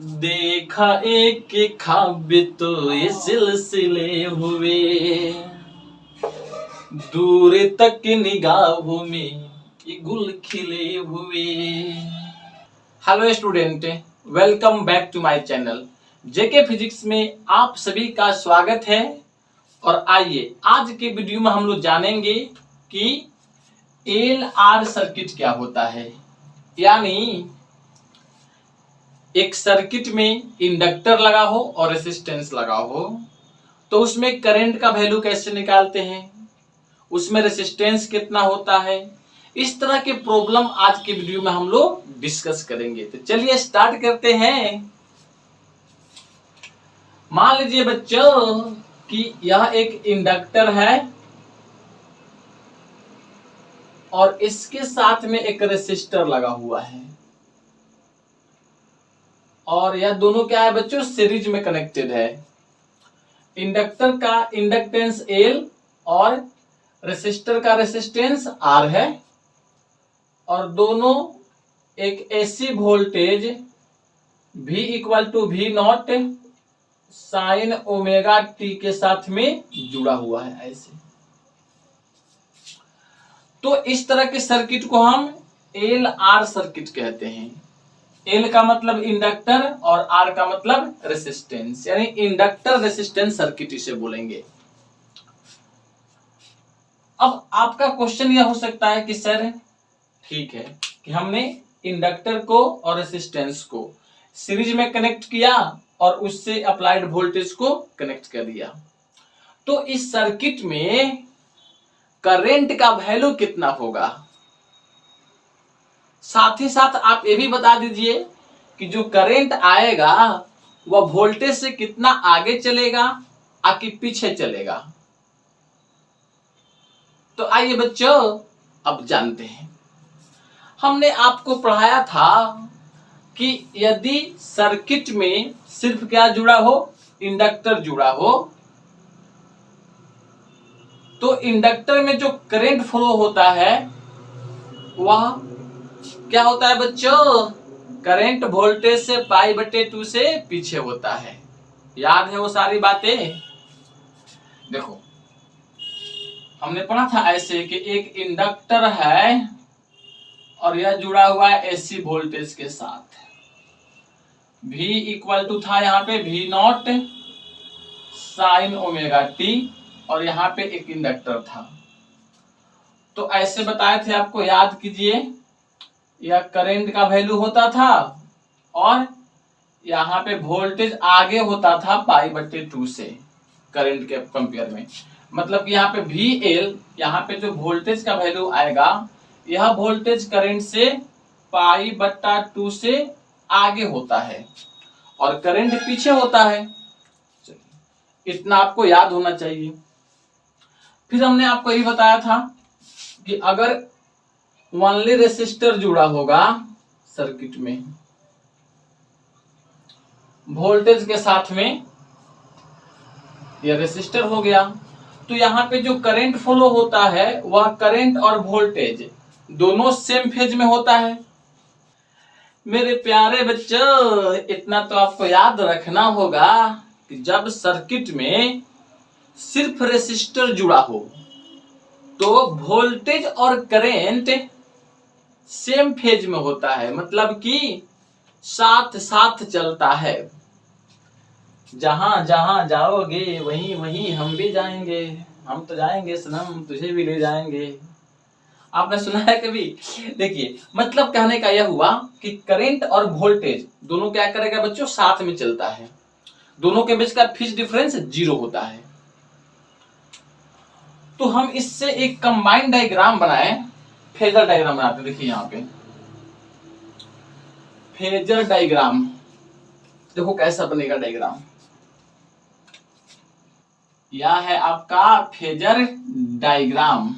देखा एक ख्वाब तो ये सिलसिले हुए, दूर तक निगाहों में ये गुल खिले हुए। Hello student, welcome back to my channel JK physics में आप सभी का स्वागत है। और आइए आज के वीडियो में हम लोग जानेंगे कि एल आर सर्किट क्या होता है। यानी एक सर्किट में इंडक्टर लगा हो और रेसिस्टेंस लगा हो तो उसमें करंट का वैल्यू कैसे निकालते हैं, उसमें रेसिस्टेंस कितना होता है, इस तरह के प्रॉब्लम आज के वीडियो में हम लोग डिस्कस करेंगे। तो चलिए स्टार्ट करते हैं। मान लीजिए बच्चों कि यह एक इंडक्टर है और इसके साथ में एक रेसिस्टर लगा हुआ है और यह दोनों क्या है बच्चों, सीरीज में कनेक्टेड है। इंडक्टर का इंडक्टेंस एल और रेसिस्टर का रेसिस्टेंस आर है और दोनों एक AC voltage V equal to V nought sine omega t के साथ में जुड़ा हुआ है। ऐसे तो इस तरह के सर्किट को हम एल आर सर्किट कहते हैं। एल का मतलब इंडक्टर और आर का मतलब रेसिस्टेंस, यानी इंडक्टर रेसिस्टेंस सर्किट इसे बोलेंगे। अब आपका क्वेश्चन यह हो सकता है कि सर ठीक है कि हमने इंडक्टर को और रेसिस्टेंस को सीरीज में कनेक्ट किया और उससे अप्लाइड वोल्टेज को कनेक्ट कर दिया, तो इस सर्किट में करंट का वैल्यू कितना होगा। साथ ही साथ आप ये भी बता दीजिए कि जो करंट आएगा वह वोल्टेज से कितना आगे चलेगा आकि पीछे चलेगा। तो आइए बच्चों अब जानते हैं। हमने आपको पढ़ाया था कि यदि सर्किट में सिर्फ क्या जुड़ा हो, इंडक्टर जुड़ा हो, तो इंडक्टर में जो करंट फ्लो होता है वह क्या होता है बच्चों, करंट वोल्टेज से पाई बटे 2 से पीछे होता है। याद है वो सारी बातें? देखो हमने पढ़ा था ऐसे कि एक इंडक्टर है और यह जुड़ा हुआ है एसी वोल्टेज के साथ। V इक्वल टू था यहाँ पे V nought sine omega t और यहाँ पे एक इंडक्टर था। तो ऐसे बताए थे आपको, याद कीजिए। यह करंट का वैल्यू होता था और यहाँ पे वोल्टेज आगे होता था पाई बट्टे 2 से करंट के कंपेयर में। मतलब कि यहाँ पे VL, यहाँ पे जो वोल्टेज का वैल्यू आएगा यह वोल्टेज करंट से पाई बट्टा 2 से आगे होता है और करंट पीछे होता है। इतना आपको याद होना चाहिए। फिर हमने आपको यही बताया था कि अगर ओनली रेसिस्टर जुड़ा होगा सर्किट में वोल्टेज के साथ में, यह रेसिस्टर हो गया, तो यहाँ पे जो करंट फ्लो होता है वह करंट और वोल्टेज दोनों सेम फेज में होता है। मेरे प्यारे बच्चों इतना तो आपको याद रखना होगा कि जब सर्किट में सिर्फ रेसिस्टर जुड़ा हो तो वोल्टेज और करंट सेम फेज में होता है, मतलब कि साथ साथ चलता है। जहां जहां जाओगे वहीं वहीं हम भी जाएंगे, हम तो जाएंगे सनम तुझे भी ले जाएंगे। आपने सुना है कभी? देखिए मतलब कहने का यह हुआ कि करंट और वोल्टेज दोनों क्या करेगा बच्चों, साथ में चलता है। दोनों के बीच का फेज डिफरेंस 0 होता है। तो हम इससे एक कंबाइंड डायग्राम बनाए, फेजर डायग्राम बनाते। देखिए यहाँ पे फेजर डायग्राम, देखो कैसा बनेगा डायग्राम। यह है आपका फेजर डायग्राम।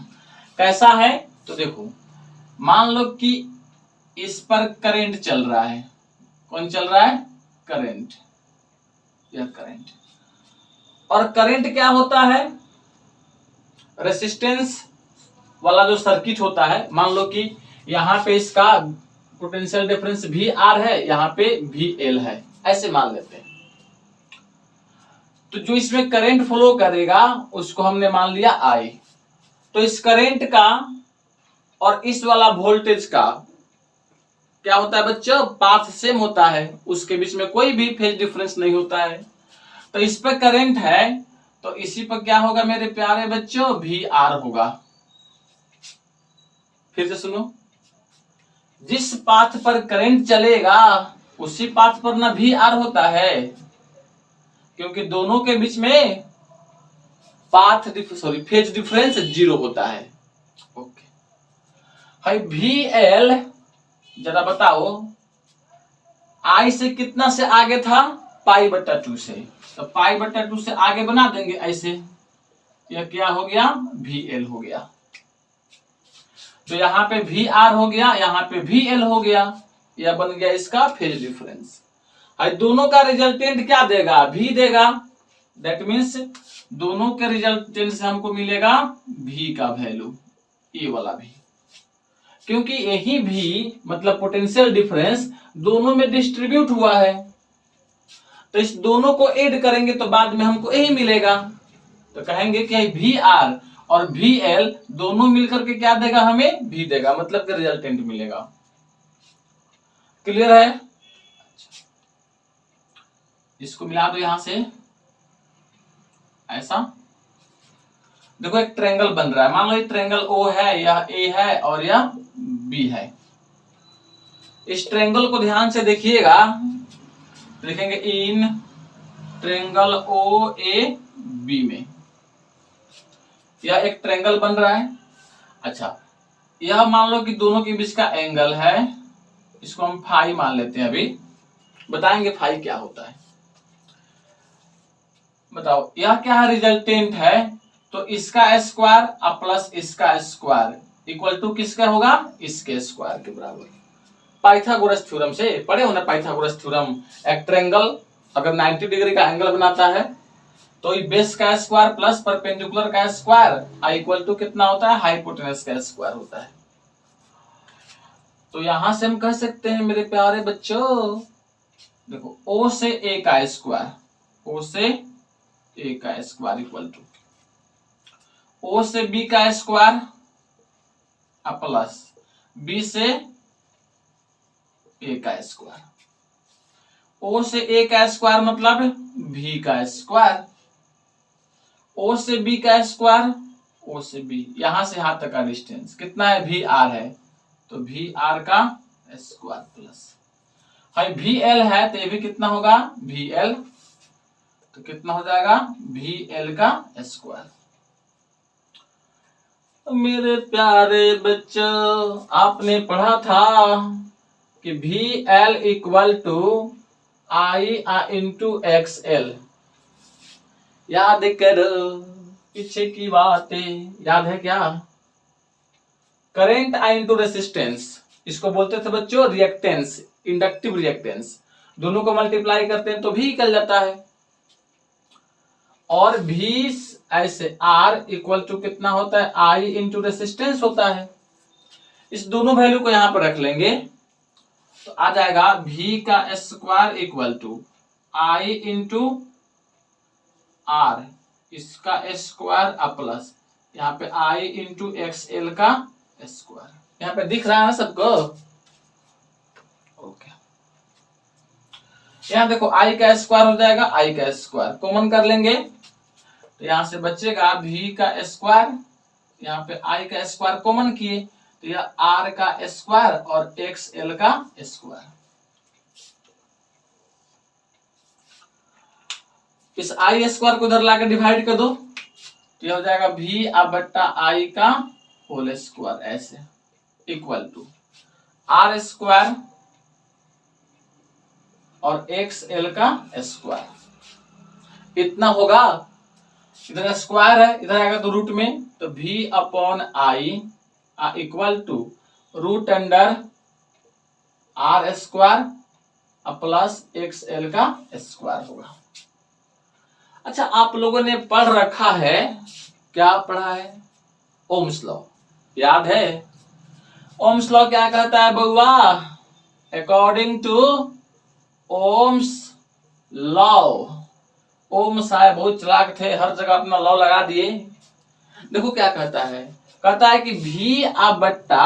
कैसा है तो देखो, मान लो कि इस पर करंट चल रहा है। कौन चल रहा है? करंट। यह करंट और करंट क्या होता है, रेसिस्टेंस वाला जो सर्किट होता है। मान लो कि यहाँ पे इसका पोटेंशियल डिफरेंस वी आर है, यहाँ पे वी एल है। ऐसे मान लेते हैं। तो जो इसमें करंट फ्लो करेगा उसको हमने मान लिया I। तो इस करंट का और इस वाला वोल्टेज का क्या होता है बच्चों, पाथ सेम होता है, उसके बीच में कोई भी फेज डिफरेंस नहीं होता है। तो इस पर करंट है तो इसी पर क्या होगा मेरे प्यारे बच्चों, VR होगा। फिर से सुनो, जिस पाथ पर करंट चलेगा उसी पाथ पर ना VR होता है, क्योंकि दोनों के बीच में फेज डिफरेंस 0 होता है। ओके भाई, VL जरा बताओ I से कितना से आगे था, π/2 से। तो π/2 से आगे बना देंगे ऐसे, यह क्या हो गया, VL हो गया। तो यहाँ पे VR हो गया, यहाँ पे VL हो गया, यह बन गया इसका फेज डिफरेंस। दोनों का रिजल्टेंट क्या देगा, V देगा। दैट मीन्स दोनों के रिजल्टेंट से हमको मिलेगा V का वैल्यू, ये वाला भी, क्योंकि यही भी मतलब पोटेंशियल डिफरेंस दोनों में डिस्ट्रीब्यूट हुआ है। तो इस दोनों को ऐड करेंगे तो बाद में हमको यही मिलेगा। तो कहेंगे कि VR और VL दोनों मिलकर के क्या देगा, हमें V देगा, मतलब कि रिजल्टेंट मिलेगा। क्लियर है? इसको मिला दो यहां से, ऐसा देखो एक ट्रायंगल बन रहा है। मान लो ये ट्रायंगल O है, यह A है और यह B है। इस ट्रायंगल को ध्यान से देखिएगा, लिखेंगे इन ट्रायंगल OAB में यह एक ट्रायंगल बन रहा है। अच्छा, यह मान लो कि दोनों के बीच का एंगल है, इसको हम फाई मान लेते हैं। अभी बताएंगे फाई क्या होता है। बताओ यह क्या है, रिजल्टेंट है, तो इसका स्क्वायर प्लस इसका स्क्वायर इक्वल टू किसका होगा, इसके स्क्वायर के बराबर। पाइथागोरस थ्योरम से पढ़े हो ना, पाइथागोरस थ्योरम। एक ट्रायंगल अगर 90 डिग्री का एंगल बनाता है तो बेस का स्क्वायर प्लस परपेंडिकुलर का स्क्वायर इक्वल टू कितना होता है, हाइपोटेनस का स्क्वायर होता है। तो यहां से हम कह सकते हैं मेरे प्यारे बच्चों, देखो O से A का स्क्वायर, O से A का स्क्वायर इक्वल टू O से B का स्क्वायर प्लस B से A का स्क्वायर। O से A का स्क्वायर मतलब V का स्क्वायर, O से B का स्क्वायर, O से B, यहां से यहां तक का डिस्टेंस कितना है, VR है, तो VR का स्क्वायर प्लस VL है तो ये भी कितना होगा, VL, तो कितना हो जाएगा, VL का स्क्वायर। मेरे प्यारे बच्चों, आपने पढ़ा था कि VL equal to I into XL। याद करो पीछे की बातें, याद है क्या? करंट I इंटू रेसिस्टेंस, इसको बोलते थे बच्चों रिएक्टेंस, इंडक्टिव रिएक्टेंस। दोनों को मल्टीप्लाई करते हैं तो भी निकल जाता है। और भी ऐसे R इक्वल टू कितना होता है, I इंटू रेसिस्टेंस होता है। इस दोनों वैल्यू को यहां पर रख लेंगे तो आ जाएगा V का square equal to I into R, इसका स्क्वायर प्लस यहाँ पे I इंटू XL का स्क्वायर। यहाँ पे दिख रहा है ना सबको? ओके, यहाँ देखो I का स्क्वायर हो जाएगा, I का स्क्वायर कॉमन कर लेंगे तो यहाँ से बचेगा V का स्क्वायर, यहाँ पे I का स्क्वायर कॉमन किए तो यह R का स्क्वायर और XL का स्क्वायर। इस I स्क्वायर को उधर लाकर डिवाइड कर दो तो यह हो जाएगा V/I का होल स्क्वायर, ऐसे इक्वल टू R स्क्वायर और XL का स्क्वायर। इतना होगा, इधर स्क्वायर है, इधर आएगा तो रूट में, तो V/I equal to root under R square plus XL का स्क्वायर होगा। अच्छा, आप लोगों ने पढ़ रखा है, क्या पढ़ा है, ओम्स लॉ, याद है? ओम्स लॉ क्या कहता है बउआ? According to Ohm's law. Ohm साहब बहुत चालाक थे, हर जगह अपना लॉ लगा दिए। देखो क्या कहता है, कहता है कि भी आ बट्टा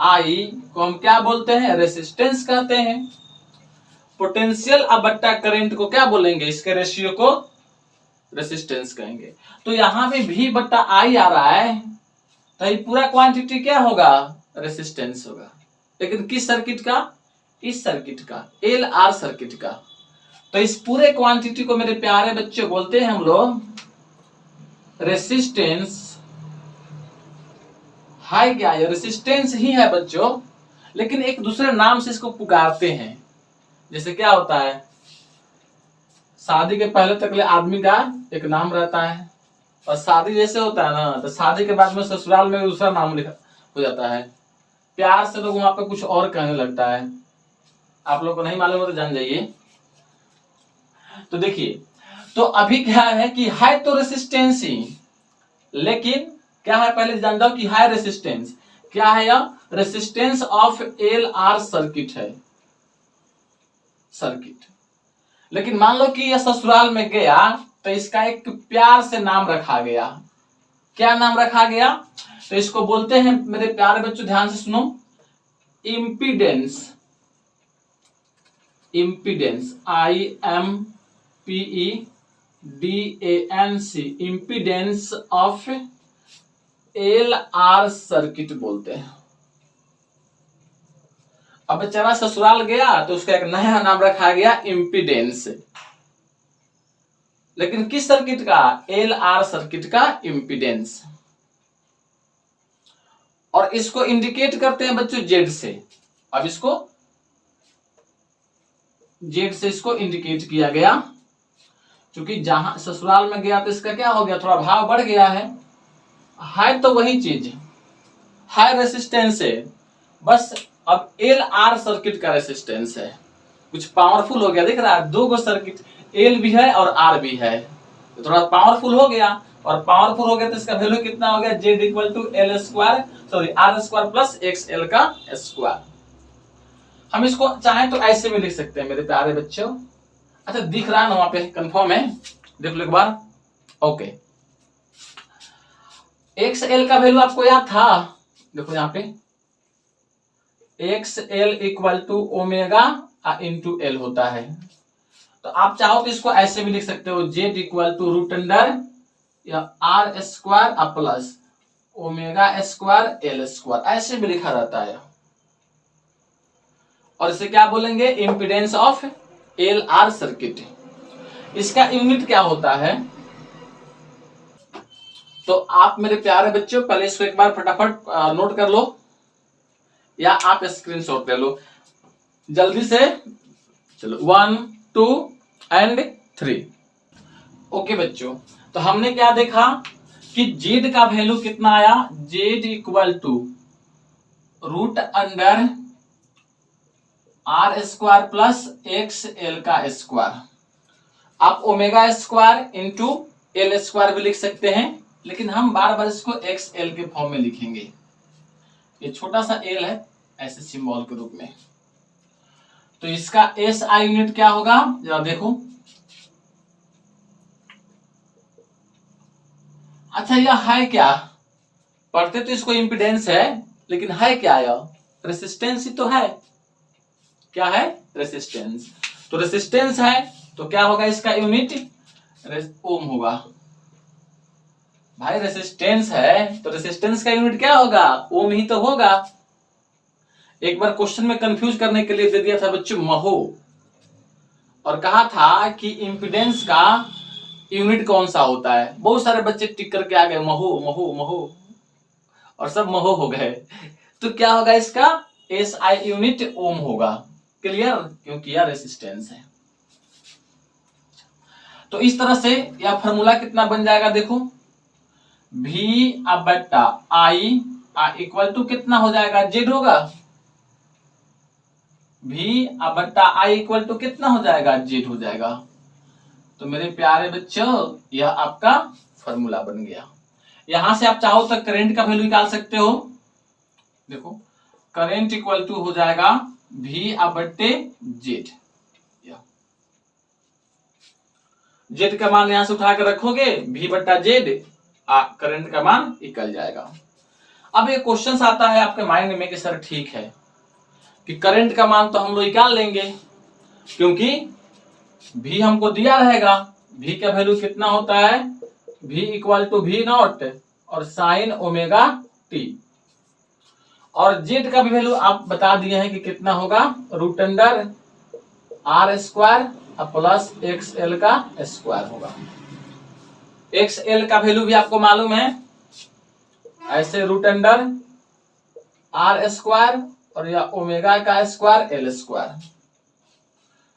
आई को हम क्या बोलते हैं, रेसिस्टेंस कहते हैं। पोटेंशियल आ बट्टा करंट को क्या बोलेंगे, इसके रेशियो को रेसिस्टेंस कहेंगे। तो यहाँ पे भी बट्टा आई आ रहा है, तो ये पूरा क्वांटिटी क्या होगा, रेसिस्टेंस होगा। लेकिन किस सर्किट का, इस सर्किट का, एल आर सर्किट का। तो इस पूरे क्वांटिटी को मेरे प्यारे बच्चों बोलते हैं हम लोग रेसिस्टेंस। है क्या, ये रेसिस्टेंस ही है बच्चों, लेकिन एक दूसरे नाम से इसको पुकारते हैं। जैसे क्या होता है, शादी के पहले तक आदमी का एक नाम रहता है, और शादी जैसे होता है ना, तो शादी के बाद में ससुराल में दूसरा नाम लिखा हो जाता है। प्यार से लोग वहां पे कुछ और कहने लगता है। आप लोग को नहीं मालूम हो तो जान जाइए। तो देखिए, तो अभी क्या है कि है तो रेसिस्टेंस ही, लेकिन क्या है पहले जान जाओ कि है रेसिस्टेंस क्या है, यह resistance of L R circuit है, सर्किट। लेकिन मान लो कि यह ससुराल में गया, तो इसका एक प्यार से नाम रखा गया। क्या नाम रखा गया, तो इसको बोलते हैं मेरे प्यारे बच्चों, ध्यान से सुनो, impedance. Impedance, IMPEDANC, impedance of L R circuit बोलते हैं। अब बेचारा ससुराल गया तो उसका एक नया नाम रखा गया इम्पीडेंस। लेकिन किस सर्किट का, एल आर सर्किट का इम्पीडेंस। और इसको इंडिकेट करते हैं बच्चों जेड से। अब इसको जेड से इसको इंडिकेट किया गया, क्योंकि जहां ससुराल में गया तो इसका क्या हो गया, थोड़ा भाव बढ़ गया है तो वही चीज, है रेसिस्टेंस है, बस अब एल आर सर्किट का रेसिस्टेंस है, कुछ पावरफुल हो गया। दिख रहा है, दो गो सर्किट, एल भी है और आर भी है, तो थोड़ा पावरफुल हो गया। और पावरफुल हो गया तो इसका वैल्यू कितना हो गया, Z equal to L square, sorry R square plus X L का स्क्वायर। हम इसको चाहें तो ऐसे भी लिख सकते हैं मेरे प्यारे बच्चों। अच्छा दिख रहा है ना वहां पे, कंफर्म है, देख लो एक बार। ओके, एक्स एल का वैल्यू आपको याद था, देखो यहाँ पे X L equal to omega into L होता है। तो आप चाहो तो इसको ऐसे भी लिख सकते हो, Z equal to root under या R square plus omega square L square, ऐसे भी लिखा रहता है। और इसे क्या बोलेंगे, impedance of L R circuit. इसका यूनिट क्या होता है, तो आप मेरे प्यारे बच्चों पहले इसको एक बार फटाफट नोट कर लो, या आप स्क्रीनशॉट ले लो जल्दी से। चलो 1 2 एंड 3। ओके बच्चों, तो हमने क्या देखा कि जेड का वैल्यू कितना आया, Z equal to root under R square plus X L का स्क्वायर। आप omega square into L square भी लिख सकते हैं, लेकिन हम बार बार इसको एक्स एल के फॉर्म में लिखेंगे। ये छोटा सा एल है ऐसे सिंबल के रूप में। तो इसका एस आई यूनिट क्या होगा, जरा देखो। अच्छा यह है क्या, पढ़ते तो इसको इम्पीडेंस है, लेकिन है क्या, यह रेसिस्टेंस ही तो है। क्या है, रेसिस्टेंस। तो रेसिस्टेंस है तो क्या होगा, इसका यूनिट ओम होगा। भाई रेसिस्टेंस है तो रेसिस्टेंस का यूनिट क्या होगा, ओम ही तो होगा। एक बार क्वेश्चन में कंफ्यूज करने के लिए दे दिया था बच्चों महो, और कहा था कि इम्पीडेंस का यूनिट कौन सा होता है। बहुत सारे बच्चे टिक करके आ गए महो महो महो, और सब महो हो गए। तो क्या होगा इसका, एस आई यूनिट ओम होगा। क्लियर, क्योंकि यह रेसिस्टेंस है। तो इस तरह से यह फॉर्मूला कितना बन जाएगा, देखो भी बट्टा आई इक्वल टू कितना हो जाएगा, जेड होगा। भी बट्टा आई इक्वल टू कितना हो जाएगा, जेड हो जाएगा। तो मेरे प्यारे बच्चों यह आपका फॉर्मूला बन गया। यहां से आप चाहो तो करंट का वैल्यू निकाल सकते हो। देखो करंट इक्वल टू हो जाएगा भी बट्टे जेड। जेड का मान यहां से उठा कर रखोगे, V बट्टा जेड, करंट का मान निकल जाएगा। अब ये क्वेश्चन आता है आपके माइंड में कि सर ठीक है कि करंट का मान तो हम लोग निकाल लेंगे, क्योंकि V हमको दिया रहेगा, V का वैल्यू कितना होता है, V equal to V nought और साइन ओमेगा टी, और जेड का भी वैल्यू आप बता दिए हैं कि कितना होगा, root under R square plus X L का स्क्वायर होगा। एक्स एल का वैल्यू भी आपको मालूम है, ऐसे रूट अंडर आर स्क्वायर और या ओमेगा का स्क्वायर एल स्क्वायर,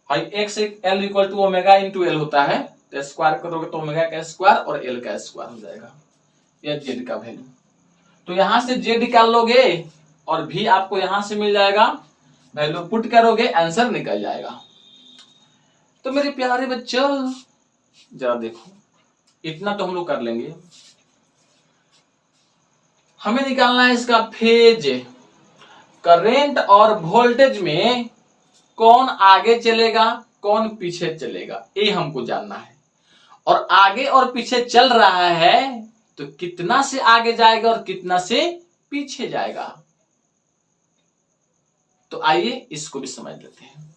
भाई X L equal to omega into L होता है, तो स्क्वायर करोगे तो ओमेगा का स्क्वायर और एल का स्क्वायर हो जाएगा, यह जेड का वैल्यू। तो यहां से जेड निकाल लोगे और भी आपको यहां से मिल जाएगा, वैल्यू पुट करोगे आंसर निकल जाएगा। तो मेरे प्यारे बच्चों जरा देखो, इतना तो हम लोग कर लेंगे, हमें निकालना है इसका फेज। करंट और वोल्टेज में कौन आगे चलेगा कौन पीछे चलेगा, ये हमको जानना है, और आगे और पीछे चल रहा है तो कितना से आगे जाएगा और कितना से पीछे जाएगा। तो आइए इसको भी समझ लेते हैं,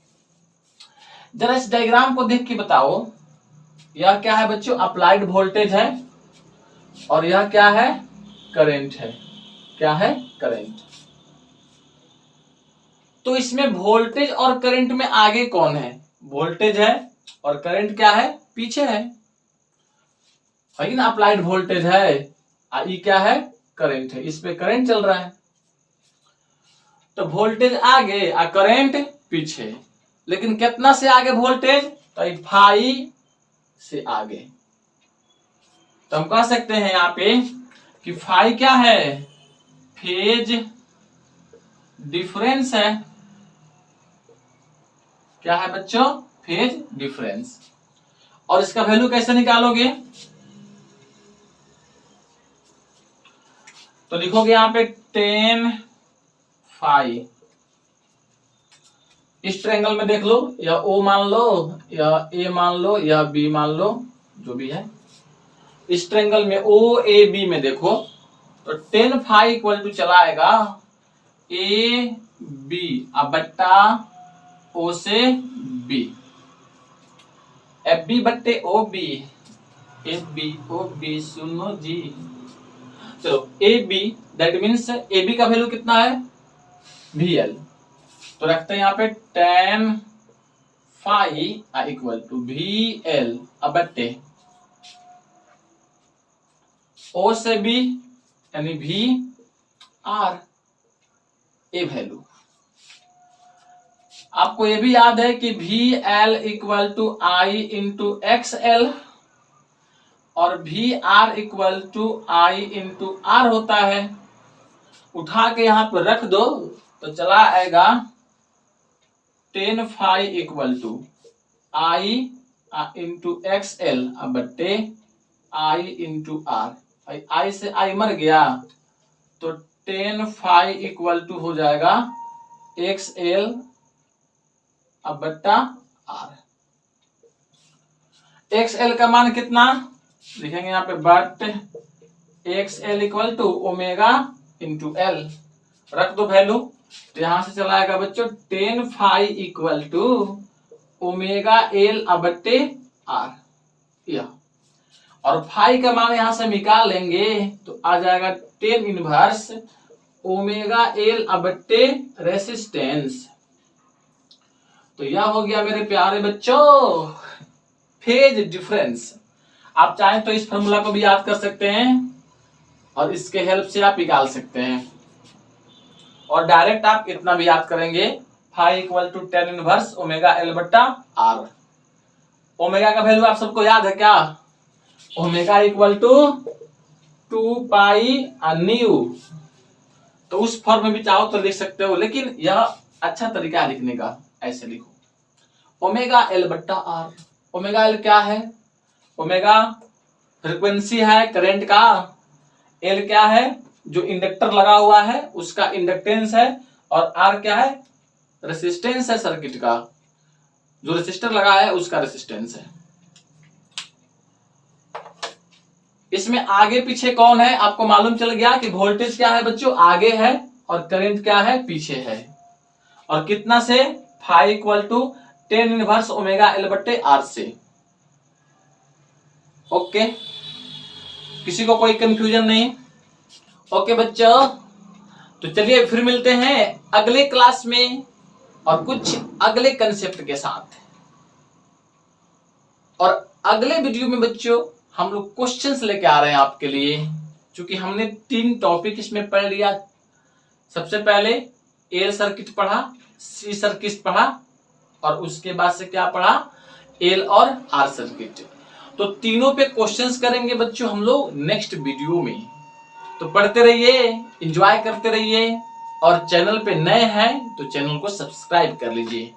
जरा इस डायग्राम को देख के बताओ, यह क्या है बच्चों, अप्लाइड वोल्टेज है और यह क्या है, करंट है, क्या है, करंट। तो इसमें वोल्टेज और करंट में आगे कौन है, वोल्टेज है, और करंट क्या है, पीछे है ना, अप्लाइड वोल्टेज है, ये क्या है, करंट है, इस पे करंट चल रहा है। तो वोल्टेज आगे और करंट पीछे, लेकिन कितना से आगे वोल्टेज, तो फाई से आगे। तो हम कह सकते हैं यहाँ पे कि फाई क्या है, फेज डिफरेंस है, क्या है बच्चों, फेज डिफरेंस। और इसका वैल्यू कैसे निकालोगे, तो लिखोगे यहाँ पे 10 फाई, इस ट्रायंगल में देख लो, या ओ मान लो या ए मान लो या बी मान लो, जो भी है, इस ट्रायंगल में ओ ए बी में देखो, तो 10 फाई इक्वल टू चला आएगा ए बी अब बट्टा ओ से बी, एफ बी बट्टे O B, F B O B, सुनो जी। चलो A B, that means A B का वैल्यू कितना है, वी एल, तो रखते हैं यहाँ पे 10 phi equal to V L अब बट्टे ओ से बी यानी वी आर, ए वैल्यू। आपको ये भी याद है कि V L equal to I into X L और V R equal to I into R होता है, उठा के यहां पर रख दो तो चला आएगा 10 phi equal to I into X L अब बट्टे आई इंटू आर, आई से आई मर गया तो 10 फाई इक्वल टू हो जाएगा एक्स एल अब बट्टा आर। एक्स एल का मान कितना लिखेंगे यहाँ पे, but X L equal to omega into L, रख दो वैल्यू, तो यहां से चला आएगा बच्चों 10 phi equal to omega L अब बट्टे आर, यह, और फाई का मान यहां से निकाल लेंगे तो आ जाएगा 10 इनवर्स ओमेगा एल अब बट्टे रेसिस्टेंस। तो यह हो गया मेरे प्यारे बच्चों फेज डिफरेंस। आप चाहें तो इस फॉर्मूला को भी याद कर सकते हैं और इसके हेल्प से आप निकाल सकते हैं, और डायरेक्ट आप इतना भी याद करेंगे, phi equal to 10 inverse omega L बट्टा आर। ओमेगा का वैल्यू आप सबको याद है क्या, omega equal to 2 pi nu, तो उस फॉर्म में भी चाहो तो लिख सकते हो, लेकिन यह अच्छा तरीका है लिखने का, ऐसे लिखो ओमेगा एल बट्टा आर। ओमेगा एल क्या है, ओमेगा फ्रीक्वेंसी है करंट का, एल क्या है जो इंडक्टर लगा हुआ है उसका इंडक्टेंस है, और आर क्या है रेसिस्टेंस है सर्किट का, जो रेसिस्टर लगा है उसका रेसिस्टेंस है। इसमें आगे पीछे कौन है आपको मालूम चल गया कि वोल्टेज क्या है बच्चों, आगे है और करंट क्या है, पीछे है। और कितना से, phi equal to ten inverse omega L बट्टे आर से। ओके, किसी को कोई कंफ्यूजन नहीं? ओके बच्चों, तो चलिए फिर मिलते हैं अगले क्लास में और कुछ अगले कंसेप्ट के साथ। और अगले वीडियो में बच्चों हम लोग क्वेश्चंस लेके आ रहे हैं आपके लिए, क्योंकि हमने 3 टॉपिक इसमें पढ़ लिया। सबसे पहले एल सर्किट पढ़ा, सी सर्किट पढ़ा और उसके बाद से क्या पढ़ा, एल और आर सर्किट। तो तीनों पे क्वेश्चंस करेंगे बच्चों हम लोग नेक्स्ट वीडियो में। तो पढ़ते रहिए, एंजॉय करते रहिए और चैनल पे नए हैं तो चैनल को सब्सक्राइब कर लीजिए।